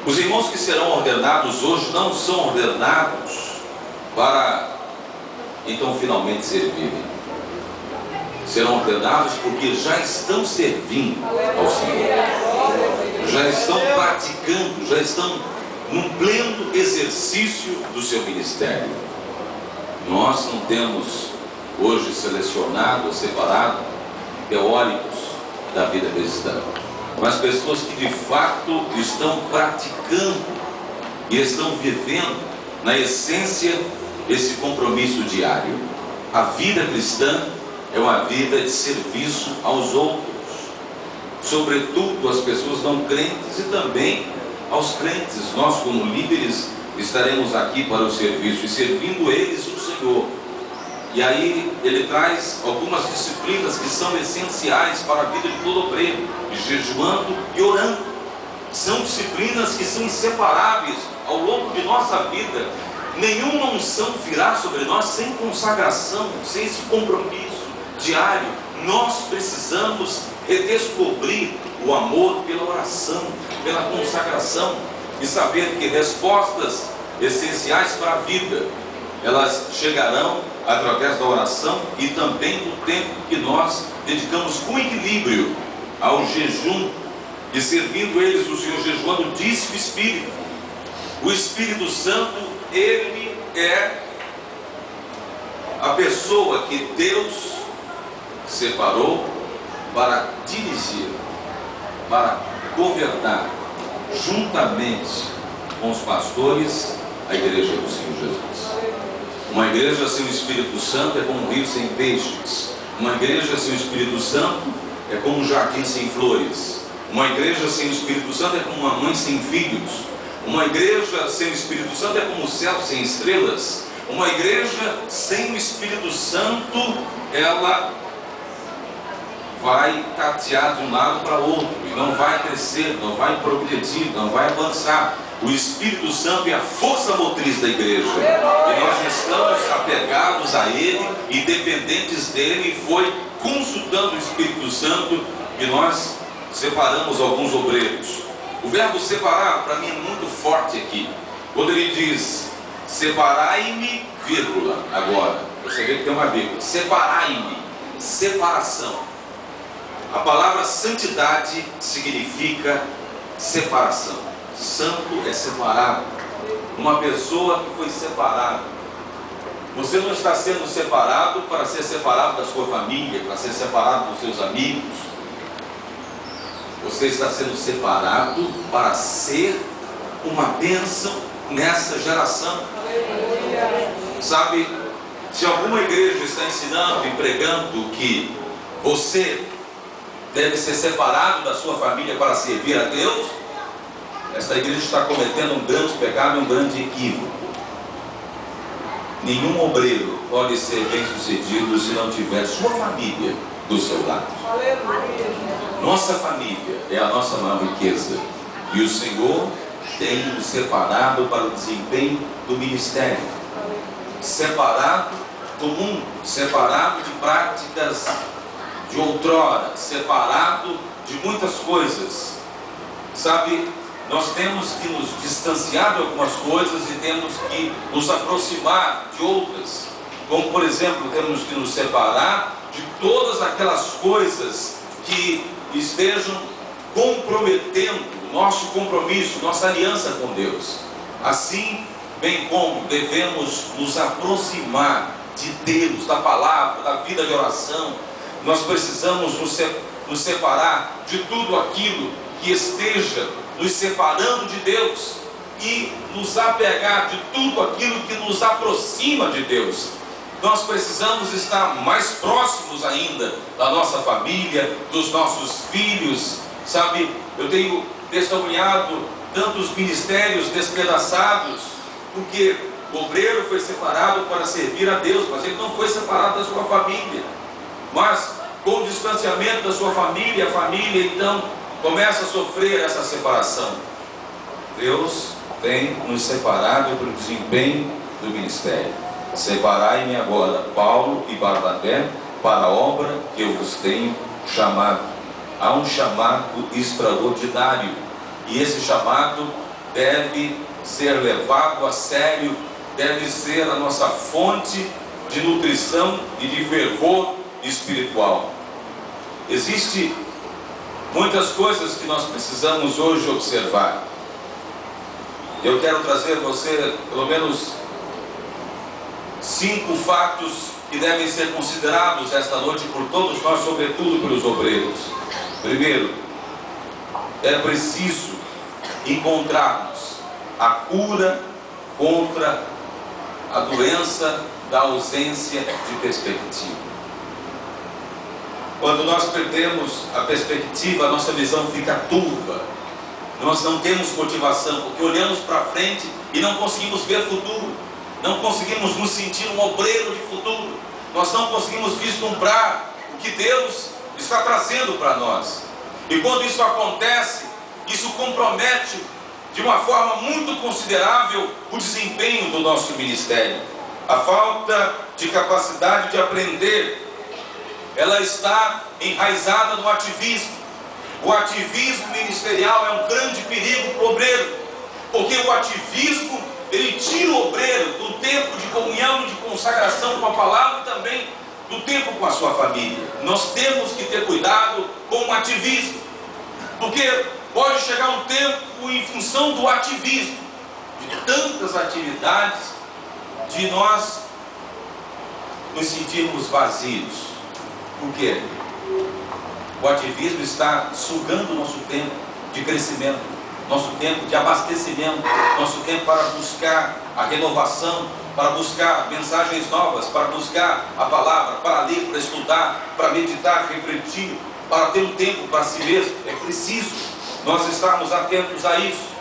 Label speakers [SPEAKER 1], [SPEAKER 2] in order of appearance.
[SPEAKER 1] Os irmãos que serão ordenados hoje não são ordenados para então finalmente servirem. Serão ordenados porque já estão servindo ao Senhor, já estão praticando, já estão num pleno exercício do seu ministério. Nós não temos hoje selecionado, separado teóricos da vida cristã, mas pessoas que de fato estão praticando e estão vivendo na essência esse compromisso diário. A vida cristã é uma vida de serviço aos outros, sobretudo às pessoas não crentes e também aos crentes. Nós, como líderes, estaremos aqui para o serviço e servindo eles o Senhor. E aí ele traz algumas disciplinas que são essenciais para a vida de todo obreiro, jejuando e orando. São disciplinas que são inseparáveis ao longo de nossa vida. Nenhuma unção virá sobre nós sem consagração, sem esse compromisso diário. Nós precisamos redescobrir o amor pela oração, pela consagração, e saber que respostas essenciais para a vida, elas chegarão através da oração e também do tempo que nós dedicamos com equilíbrio ao jejum, e servindo eles o Senhor jejuando, disse o Espírito. O Espírito Santo, ele é a pessoa que Deus separou para dirigir, para governar juntamente com os pastores a igreja do Senhor Jesus. Uma igreja sem o Espírito Santo é como um rio sem peixes. Uma igreja sem o Espírito Santo é como um jardim sem flores. Uma igreja sem o Espírito Santo é como uma mãe sem filhos. Uma igreja sem o Espírito Santo é como o céu sem estrelas. Uma igreja sem o Espírito Santo, ela vai tatear de um lado para outro e não vai crescer, não vai progredir, não vai avançar. O Espírito Santo é a força motriz da igreja, e nós estamos apegados a Ele e dependentes dele. E foi consultando o Espírito Santo que nós separamos alguns obreiros. O verbo separar para mim é muito forte aqui, quando ele diz separai-me, vírgula, agora você vê que tem uma vírgula, separai-me, separação. A palavra santidade significa separação. Santo é separado. Uma pessoa que foi separada. Você não está sendo separado para ser separado da sua família, para ser separado dos seus amigos. Você está sendo separado para ser uma bênção nessa geração. Sabe, se alguma igreja está ensinando e pregando que você deve ser separado da sua família para servir a Deus, esta igreja está cometendo um grande pecado e um grande equívoco. Nenhum obreiro pode ser bem sucedido se não tiver sua família do seu lado. Nossa família é a nossa maior riqueza, e o Senhor tem nos separado para o desempenho do ministério, separado do mundo, separado de práticas de outrora, separado de muitas coisas. Sabe, nós temos que nos distanciar de algumas coisas e temos que nos aproximar de outras. Como, por exemplo, temos que nos separar de todas aquelas coisas que estejam comprometendo o nosso compromisso, nossa aliança com Deus. Assim, bem como devemos nos aproximar de Deus, da palavra, da vida de oração, nós precisamos nos separar de tudo aquilo que esteja nos separando de Deus e nos apegar de tudo aquilo que nos aproxima de Deus. Nós precisamos estar mais próximos ainda da nossa família, dos nossos filhos. Sabe, eu tenho testemunhado tantos ministérios despedaçados, porque o obreiro foi separado para servir a Deus, mas ele não foi separado da sua família. Mas com o distanciamento da sua família, a família então começa a sofrer essa separação. Deus tem nos separado para o desempenho do ministério. Separai-me agora, Paulo e Barnabé, para a obra que eu vos tenho chamado. Há um chamado extraordinário, e esse chamado deve ser levado a sério, deve ser a nossa fonte de nutrição e de fervor espiritual. Existem muitas coisas que nós precisamos hoje observar. Eu quero trazer a você pelo menos 5 fatos que devem ser considerados esta noite por todos nós, sobretudo pelos obreiros. Primeiro, é preciso encontrarmos a cura contra a doença da ausência de perspectiva. Quando nós perdemos a perspectiva, a nossa visão fica turva. Nós não temos motivação, porque olhamos para frente e não conseguimos ver futuro. Não conseguimos nos sentir um obreiro de futuro. Nós não conseguimos vislumbrar o que Deus está trazendo para nós. E quando isso acontece, isso compromete de uma forma muito considerável o desempenho do nosso ministério. A falta de capacidade de aprender, ela está enraizada no ativismo. O ativismo ministerial é um grande perigo para o obreiro, porque o ativismo, ele tira o obreiro do tempo de comunhão, de consagração com a palavra e também do tempo com a sua família. Nós temos que ter cuidado com o ativismo, porque pode chegar um tempo, em função do ativismo, de tantas atividades, de nós nos sentirmos vazios. Por quê? O ativismo está sugando o nosso tempo de crescimento, nosso tempo de abastecimento, nosso tempo para buscar a renovação, para buscar mensagens novas, para buscar a palavra, para ler, para estudar, para meditar, refletir, para ter um tempo para si mesmo. É preciso nós estarmos atentos a isso.